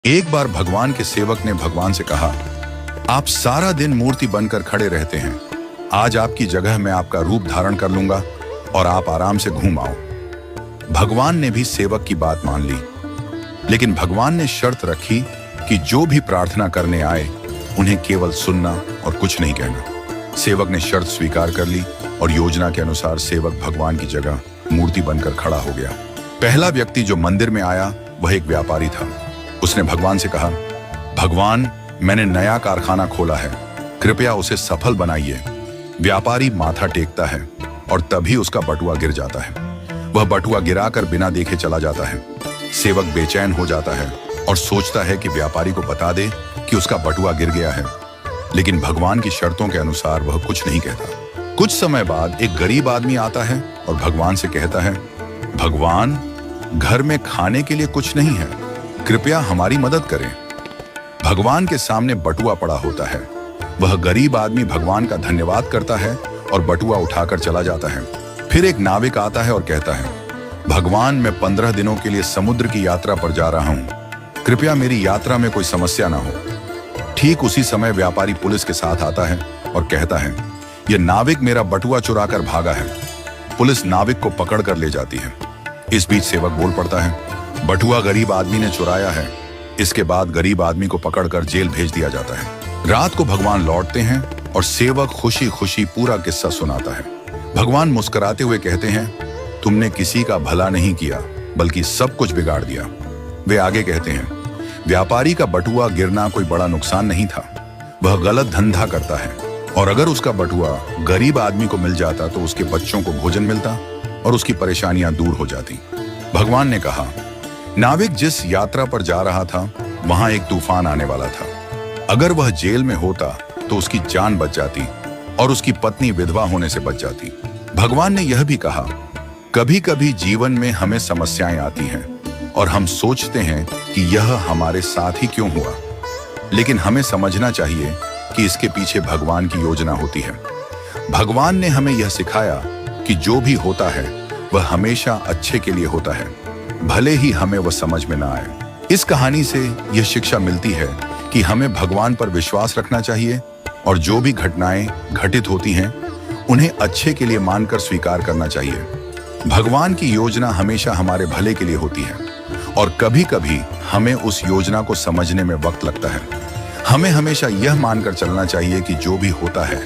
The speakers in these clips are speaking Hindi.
एक बार भगवान के सेवक ने भगवान से कहा, आप सारा दिन मूर्ति बनकर खड़े रहते हैं, आज आपकी जगह मैं आपका रूप धारण कर लूंगा और आप आराम से घूम आओ। भगवान ने भी सेवक की बात मान ली, लेकिन भगवान ने शर्त रखी कि जो भी प्रार्थना करने आए उन्हें केवल सुनना और कुछ नहीं कहना। सेवक ने शर्त स्वीकार कर ली और योजना के अनुसार सेवक भगवान की जगह मूर्ति बनकर खड़ा हो गया। पहला व्यक्ति जो मंदिर में आया वह एक व्यापारी था। उसने भगवान से कहा, भगवान, मैंने नया कारखाना खोला है, कृपया उसे सफल बनाइए। व्यापारी माथा टेकता है और तभी उसका बटुआ गिर जाता है। वह बटुआ गिराकर बिना देखे चला जाता है। सेवक बेचैन हो जाता है और सोचता है कि व्यापारी को बता दे कि उसका बटुआ गिर गया है, लेकिन भगवान की शर्तों के अनुसार वह कुछ नहीं कहता। कुछ समय बाद एक गरीब आदमी आता है और भगवान से कहता है, भगवान, घर में खाने के लिए कुछ नहीं है, कृपया हमारी मदद करें। भगवान के सामने बटुआ पड़ा होता है। वह गरीब आदमी भगवान का धन्यवाद करता है और बटुआ उठाकर चला जाता है। फिर एक नाविक आता है और कहता है, भगवान, मैं 15 दिनों के लिए समुद्र की यात्रा पर जा रहा हूं, कृपया मेरी यात्रा में कोई समस्या ना हो। ठीक उसी समय व्यापारी पुलिस के साथ आता है और कहता है, यह नाविक मेरा बटुआ चुराकर भागा है। पुलिस नाविक को पकड़ कर ले जाती है। इस बीच सेवक बोल पड़ता है, बटुआ गरीब आदमी ने चुराया है। इसके बाद गरीब आदमी को पकड़कर जेल भेज दिया जाता है। रात को भगवान लौटते हैं और सेवक खुशी खुशी पूरा किस्सा सुनाता है। भगवान मुस्कुराते हुए कहते हैं, तुमने किसी का भला नहीं किया बल्कि सब कुछ बिगाड़ दिया। वे आगे कहते हैं, व्यापारी का बटुआ गिरना कोई बड़ा नुकसान नहीं था, वह गलत धंधा करता है, और अगर उसका बटुआ गरीब आदमी को मिल जाता तो उसके बच्चों को भोजन मिलता और उसकी परेशानियां दूर हो जाती। भगवान ने कहा, नाविक जिस यात्रा पर जा रहा था वहां एक तूफान आने वाला था। अगर वह जेल में होता तो उसकी जान बच जाती और उसकी पत्नी विधवा होने से बच जाती। भगवान ने यह भी कहा, कभी कभी जीवन में हमें समस्याएं आती हैं और हम सोचते हैं कि यह हमारे साथ ही क्यों हुआ, लेकिन हमें समझना चाहिए कि इसके पीछे भगवान की योजना होती है। भगवान ने हमें यह सिखाया कि जो भी होता है वह हमेशा अच्छे के लिए होता है, भले ही हमें वह समझ में ना आए। इस कहानी से यह शिक्षा मिलती है कि हमें भगवान पर विश्वास रखना चाहिए और जो भी घटनाएं घटित होती हैं उन्हें अच्छे के लिए मानकर स्वीकार करना चाहिए। भगवान की योजना हमेशा हमारे भले के लिए होती है और कभी कभी हमें उस योजना को समझने में वक्त लगता है। हमें हमेशा यह मानकर चलना चाहिए कि जो भी होता है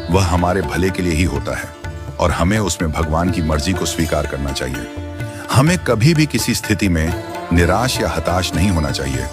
वह हमारे भले के लिए ही होता है और हमें उसमें भगवान की मर्जी को स्वीकार करना चाहिए। हमें कभी भी किसी स्थिति में निराश या हताश नहीं होना चाहिए।